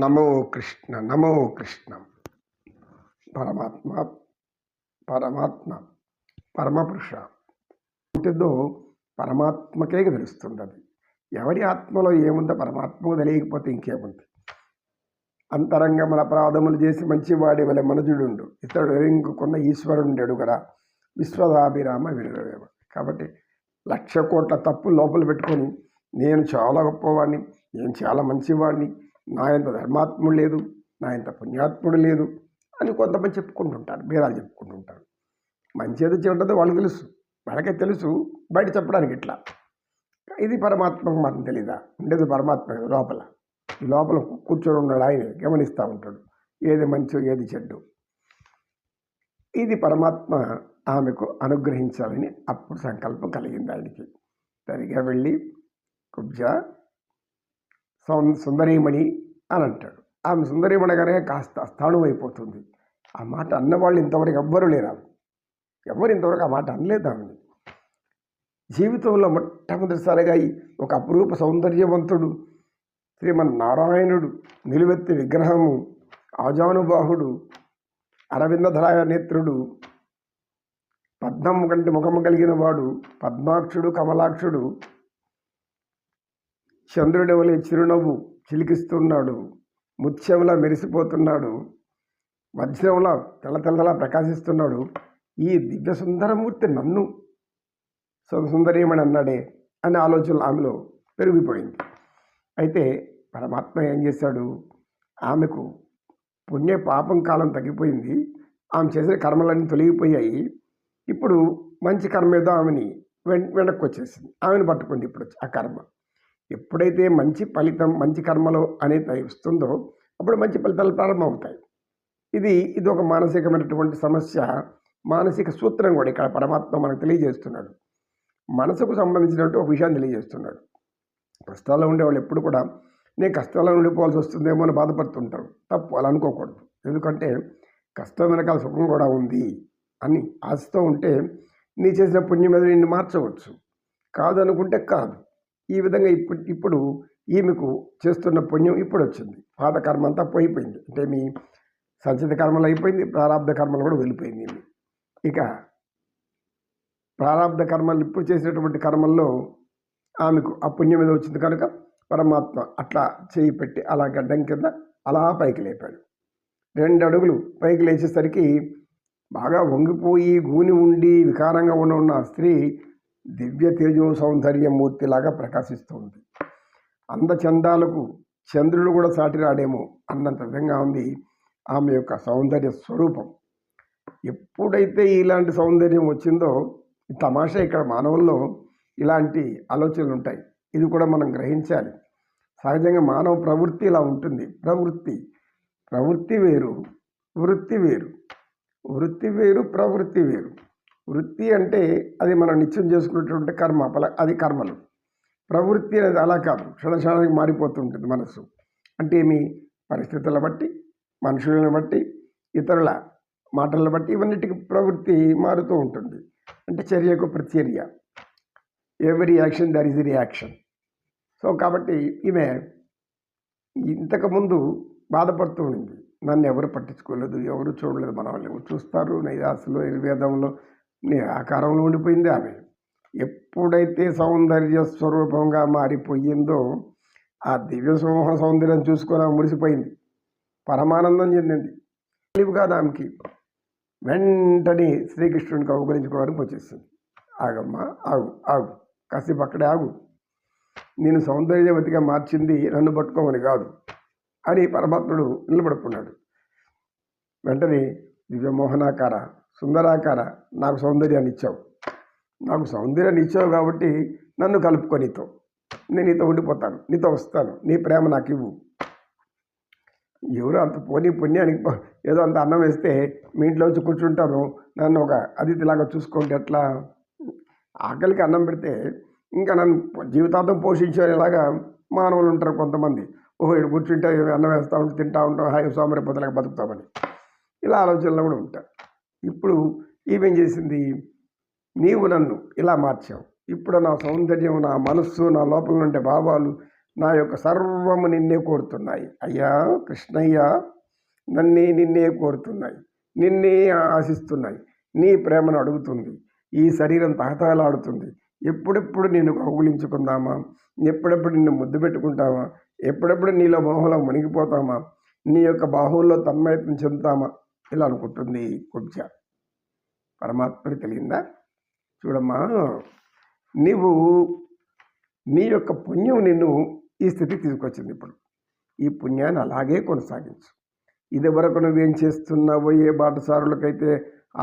నమో కృష్ణ నమో కృష్ణ. పరమాత్మ పరమాత్మ పరమపురుష ఉంటుందో పరమాత్మకే తెలుస్తుంది. అది ఎవరి ఆత్మలో ఏముందో పరమాత్మకు తెలియకపోతే ఇంకేముంది. అంతరంగముల అపరాధములు చేసి మంచివాడి వలె మనుజుడుండు, ఇతడు ఎరింగుకున్న ఈశ్వరుండెడు కదా విశ్వదాభిరామ వినురవేమ. కాబట్టి 1,00,000 కోట్ల తప్పు లోపల పెట్టుకొని నేను చాలా గొప్పవాడిని, నేను చాలా మంచివాడిని, నా ఇంత ధర్మాత్ముడు లేదు, నా ఇంత పుణ్యాత్ముడు లేదు అని కొంతమంది చెప్పుకుంటుంటారు, బీరాలు చెప్పుకుంటుంటారు. మంచిది చెడ్డదో వాళ్ళకి తెలుసు, వాళ్ళకే తెలుసు, బయట చెప్పడానికి ఇట్లా. ఇది పరమాత్మకు మాత్రం తెలీదా? ఉండేది పరమాత్మ లోపల. ఈ లోపల కూర్చొని ఉన్నాడు, ఆయన గమనిస్తూ ఉంటాడు ఏది మంచో ఏది చెడ్డు. ఇది పరమాత్మ ఆమెకు అనుగ్రహించాలని అప్పుడు సంకల్పం కలిగింది ఆయనకి. సరిగా వెళ్ళి కుబ్జా సుందరీమణి అని అంటాడు. ఆమె సుందరీమణి గానే కాస్త స్థానం అయిపోతుంది. ఆ మాట అన్నవాళ్ళు ఇంతవరకు ఎవ్వరూ లేరు. ఎవరు ఇంతవరకు ఆ మాట అనలేదు ఆమెని. జీవితంలో మొట్టమొదటిసారిగా ఒక అపురూప సౌందర్యవంతుడు శ్రీమన్నారాయణుడు, నిలువెత్తి విగ్రహము, ఆజానుబాహుడు, అరవిందధరాయ నేత్రుడు, పద్మం కంటి ముఖము కలిగిన వాడు, పద్మాక్షుడు, కమలాక్షుడు, చంద్రుడి వలె చిరునవ్వు చిలికిస్తున్నాడు, ముత్యంలా మెరిసిపోతున్నాడు, వజ్రంలా తెల్లతెల్లలా ప్రకాశిస్తున్నాడు. ఈ దివ్య సుందరమూర్తి నన్ను సుందరీమణి అన్నాడే అనే ఆలోచన ఆమెలో పెరిగిపోయింది. అయితే పరమాత్మ ఏం చేశాడు? ఆమెకు పుణ్య పాపం కాలం తగ్గిపోయింది, ఆమె చేసిన కర్మలన్నీ తొలగిపోయాయి. ఇప్పుడు మంచి కర్మ ఏదో ఆమెని వెనక్కి వచ్చేసింది, ఆమెను పట్టుకుంది ఇప్పుడు ఆ కర్మ. ఎప్పుడైతే మంచి ఫలితం మంచి కర్మలో అనేది వస్తుందో అప్పుడు మంచి ఫలితాలు ప్రారంభమవుతాయి. ఇది ఒక మానసికమైనటువంటి సమస్య, మానసిక సూత్రం కూడా ఇక్కడ పరమాత్మ మనకు తెలియజేస్తున్నాడు. మనసుకు సంబంధించినటువంటి ఒక విషయాన్ని తెలియజేస్తున్నాడు. కష్టాల్లో ఉండేవాళ్ళు ఎప్పుడు కూడా నేను కష్టాల్లో ఉండిపోవాల్సి వస్తుందేమో అని బాధపడుతుంటారు. తప్పు, అలా అనుకోకూడదు. ఎందుకంటే కష్టం వెనకాల సుఖం కూడా ఉంది అని ఆశతో ఉంటే నీ చేసిన పుణ్యం మీద నిన్ను మార్చవచ్చు, కాదు అనుకుంటే కాదు. ఈ విధంగా ఇప్పుడు ఈమెకు చేస్తున్న పుణ్యం ఇప్పుడు వచ్చింది, పాత కర్మ అంతా పోయిపోయింది. అంటే మీ సంచిత కర్మలు అయిపోయింది, ప్రారంధ కర్మలు కూడా వెళ్ళిపోయింది. ఇక ప్రారంధ కర్మలు ఇప్పుడు చేసినటువంటి కర్మల్లో ఆమెకు ఆ పుణ్యం మీద వచ్చింది కనుక పరమాత్మ అట్లా చేయి పెట్టి అలా గడ్డం కింద అలా పైకి లేపాడు. 2 అడుగులు పైకి లేచేసరికి బాగా వంగిపోయి గూని ఉండి వికారంగా ఉన్న ఆ స్త్రీ దివ్య తేజో సౌందర్యమూర్తిలాగా ప్రకాశిస్తుంది. అందచందాలకు చంద్రుడు కూడా సాటి రాడేమో అన్నంత విధంగా ఉంది ఆమె యొక్క సౌందర్య స్వరూపం. ఎప్పుడైతే ఇలాంటి సౌందర్యం వచ్చిందో, తమాషా ఇక్కడ మానవుల్లో ఇలాంటి ఆలోచనలు ఉంటాయి. ఇది కూడా మనం గ్రహించాలి. సహజంగా మానవ ప్రవృత్తి ఇలా ఉంటుంది. ప్రవృత్తి వేరు, వృత్తి వేరు. వృత్తి వేరు, ప్రవృత్తి వేరు. వృత్తి అంటే అది మనం నిత్యం చేసుకునేటువంటి కర్మ, అది కర్మలు. ప్రవృత్తి అనేది అలా కాదు, క్షణక్షణానికి మారిపోతుంటుంది మనసు. అంటే ఏమి, పరిస్థితులను బట్టి, మనుషులను బట్టి, ఇతరుల మాటలను బట్టి ఇవన్నిటికి ప్రవృత్తి మారుతూ ఉంటుంది. అంటే చర్యకు ప్రతిచర్య, every action there is reaction. So కాబట్టి ఈమె ఇంతకుముందు బాధపడుతూ ఉండింది, నన్ను ఎవరు పట్టించుకోలేదు, ఎవరు చూడలేదు, మన వాళ్ళు ఎవరు చూస్తారు, నైరాశలో నిర్వేదంలో ఆకారంలో ఉండిపోయింది ఆమె. ఎప్పుడైతే సౌందర్య స్వరూపంగా మారిపోయిందో ఆ దివ్య సౌందర్యం చూసుకొని మురిసిపోయింది, పరమానందం చెందింది. తెలివి కాదు ఆమెకి. వెంటనే శ్రీకృష్ణుడికి అవగరించుకోవడానికి వచ్చేసింది. ఆగమ్మా, ఆగు ఆగు, కాసేపు అక్కడే ఆగు, నేను సౌందర్యవతిగా మార్చింది నన్ను పట్టుకోమని కాదు అని పరమాత్ముడు నిలబడుకున్నాడు. వెంటనే దివ్యమోహనాకార, సుందరాకార, నాకు సౌందర్యాన్ని ఇచ్చావు, నాకు సౌందర్యాన్ని ఇచ్చావు కాబట్టి నన్ను కలుపుకో, నేను నీతో ఉండిపోతాను, నీతో వస్తాను, నీ ప్రేమ నాకు ఇవ్వు. ఎవరు అంత పుణ్యానికి ఏదో అంత అన్నం వేస్తే మీ ఇంట్లో వచ్చి కూర్చుంటాను, నన్ను ఒక అతిథిలాగా చూసుకుంటే ఎట్లా? ఆకలికి అన్నం పెడితే ఇంకా నన్ను జీవితాంతం పోషించేలాగా మానవులు ఉంటారు కొంతమంది. ఓహో, ఇక్కడ కూర్చుంటే అన్నం వేస్తూ ఉంటే తింటూ ఉంటాం, హాయి సోమరిపోతలాగా బతుకుతామని ఇలా ఆలోచనలు కూడా ఉంటారు. ఇప్పుడు ఈమెం చేసింది, నీవు నన్ను ఇలా మార్చావు, ఇప్పుడు నా సౌందర్యం, నా మనస్సు, నా లోపల ఉండే భావాలు నా యొక్క సర్వము నిన్నే కోరుతున్నాయి. అయ్యా కృష్ణయ్య, నిన్నే కోరుతున్నాయి, నిన్నే ఆశిస్తున్నాయి. నీ ప్రేమను అడుగుతుంది. ఈ శరీరం తహతహలాడుతుంది. ఎప్పుడెప్పుడు నిన్ను కౌగులించుకుందామా, ఎప్పుడెప్పుడు నిన్ను ముద్దు పెట్టుకుంటామా, ఎప్పుడెప్పుడు నీలో మోహంలో మునిగిపోతామా, నీ యొక్క బాహువుల్లో తన్మయత్వం చెందుతామా, ఇలా అనుకుంటుంది కుబ్జ. పరమాత్మకి తెలియందా? చూడమ్మా, నీవు నీ యొక్క పుణ్యం నిన్ను ఈ స్థితికి తీసుకొచ్చింది. ఇప్పుడు ఈ పుణ్యాన్ని అలాగే కొనసాగించు. ఇది వరకు నువ్వేం చేస్తున్నావో, ఏ బాటసారులకైతే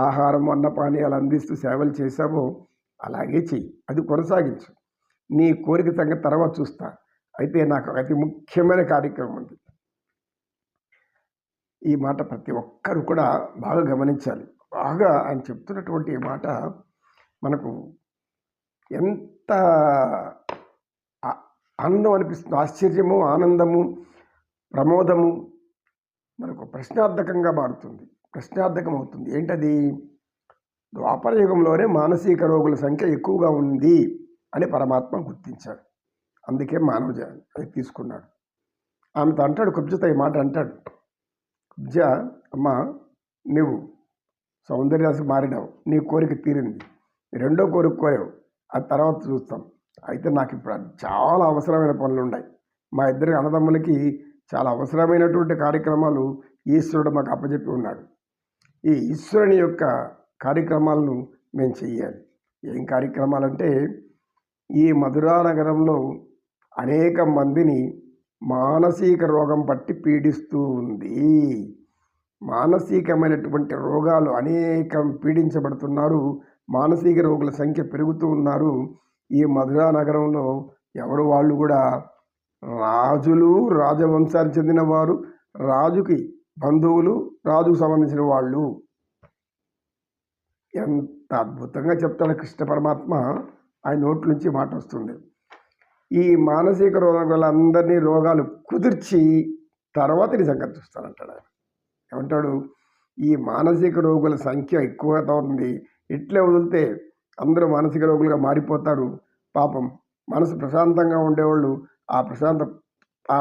ఆహారం అన్నపానీయాలు అందిస్తూ సేవలు చేశావో అలాగే చెయ్యి, అది కొనసాగించు. నీ కోరిక సంగతి తర్వాత చూస్తా. అయితే నాకు అతి ముఖ్యమైన కార్యక్రమం ఉంది. ఈ మాట ప్రతి ఒక్కరు కూడా బాగా గమనించాలి. బాగా ఆయన చెప్తున్నటువంటి మాట మనకు ఎంత ఆనందం అనిపిస్తుంది, ఆశ్చర్యము, ఆనందము, ప్రమోదము మనకు ప్రశ్నార్థకంగా మారుతుంది, ప్రశ్నార్థకం అవుతుంది. ఏంటది? ద్వాపర యుగంలోనే మానసిక రోగుల సంఖ్య ఎక్కువగా ఉంది అని పరమాత్మ గుర్తించాడు. అందుకే మానవ అది తీసుకున్నాడు. ఆమెతో అంటాడు, కుబ్జతో ఈ మాట అంటాడు, కుబ్జ అమ్మా, నువ్వు సౌందర్యానికి మారినావు, నీ కోరిక తీరింది, రెండో కోరిక కోరావు, అది తర్వాత చూస్తాం. అయితే నాకు ఇప్పుడు చాలా అవసరమైన పనులు ఉన్నాయి. మా ఇద్దరి అన్నదమ్ములకి చాలా అవసరమైనటువంటి కార్యక్రమాలు ఈశ్వరుడు మాకు అప్పచెప్పి ఉన్నాడు. ఈ ఈశ్వరుని యొక్క కార్యక్రమాలను మేము చెయ్యాలి. ఏం కార్యక్రమాలంటే, ఈ మధురా నగరంలో అనేక మందిని మానసిక రోగం పట్టి పీడిస్తూ ఉంది. మానసికమైనటువంటి రోగాలు అనేకం పీడించబడుతున్నారు. మానసిక రోగుల సంఖ్య పెరుగుతూ ఉన్నారు. ఈ మధురా నగరంలో ఎవరు వాళ్ళు కూడా రాజులు, రాజవంశానికి చెందిన వారు, రాజుకి బంధువులు, రాజుకు సంబంధించిన వాళ్ళు. ఎంత అద్భుతంగా చెప్తాడు కృష్ణ పరమాత్మ. ఆయన నోట్ల నుంచి మాట వస్తుంది. ఈ మానసిక రోగాలందరినీ రోగాలు కుదిర్చి తర్వాత నీ సంగతి చూస్తానంటాడు ఆయన. ఏమంటాడు? ఈ మానసిక రోగుల సంఖ్య ఎక్కువగా ఉంది, ఇట్లే వదిలితే అందరూ మానసిక రోగులుగా మారిపోతారు. పాపం మనసు ప్రశాంతంగా ఉండేవాళ్ళు ఆ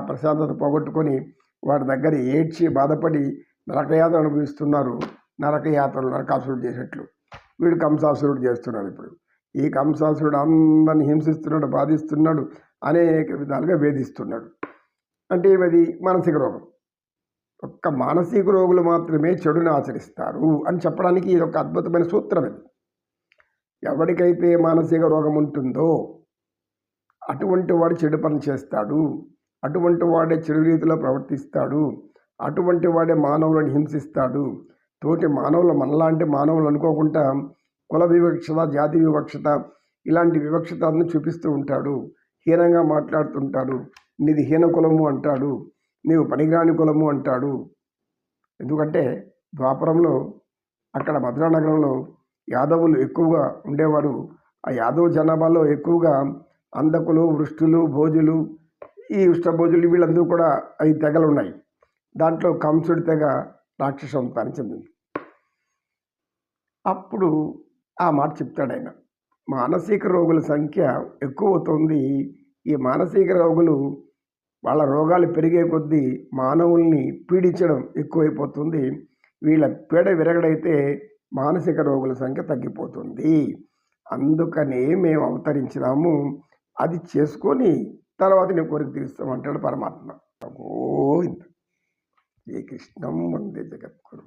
ప్రశాంతత పోగొట్టుకొని వాడి దగ్గర ఏడ్చి బాధపడి నరకయాత్ర అనుభవిస్తున్నారు. నరకాసురుడు చేసేట్లు వీడు కంసాసురుడు చేస్తున్నాడు. ఇప్పుడు ఈ కంసాసురుడు అందరిని హింసిస్తున్నాడు, బాధిస్తున్నాడు, అనేక విధాలుగా వేధిస్తున్నాడు. అంటే ఇది మానసిక రోగం. ఒక్క మానసిక రోగులు మాత్రమే చెడుని ఆచరిస్తారు అని చెప్పడానికి ఇది ఒక అద్భుతమైన సూత్రం. ఇది ఎవరికైతే మానసిక రోగం ఉంటుందో అటువంటి వాడు చెడు పని చేస్తాడు, అటువంటి వాడే చెడు రీతిలో ప్రవర్తిస్తాడు, అటువంటి వాడే మానవులను హింసిస్తాడు. తోటి మానవులు మనలాంటి మానవులు అనుకోకుండా కుల వివక్షత, జాతి వివక్షత, ఇలాంటి వివక్షతను చూపిస్తూ ఉంటాడు. హీనంగా మాట్లాడుతుంటాడు. నీది హీన కులము అంటాడు, నీవు పనికిరాని కులము అంటాడు. ఎందుకంటే ద్వాపరంలో అక్కడ మధురా నగరంలో యాదవులు ఎక్కువగా ఉండేవారు. ఆ యాదవ జనాభాలో ఎక్కువగా అందకులు, వృష్టులు, భోజులు, ఈ ఉష్టభోజులు వీళ్ళందరూ కూడా 5 తెగలు ఉన్నాయి. దాంట్లో కంసుడి తెగ రాక్షసవంతానికి చెందింది. అప్పుడు ఆ మాట చెప్తాడు ఆయన. మానసిక రోగుల సంఖ్య ఎక్కువ అవుతుంది. ఈ మానసిక రోగులు వాళ్ళ రోగాలు పెరిగే కొద్దీ మానవుల్ని పీడించడం ఎక్కువైపోతుంది. వీళ్ళ పీడ విరగడైతే మానసిక రోగుల సంఖ్య తగ్గిపోతుంది. అందుకనే మేము అవతరించినాము, అది చేసుకొని తర్వాత నీ కోరిక తీరుస్తామంటాడు పరమాత్మ. గోవింద. శ్రీకృష్ణం వందే జగద్గురు.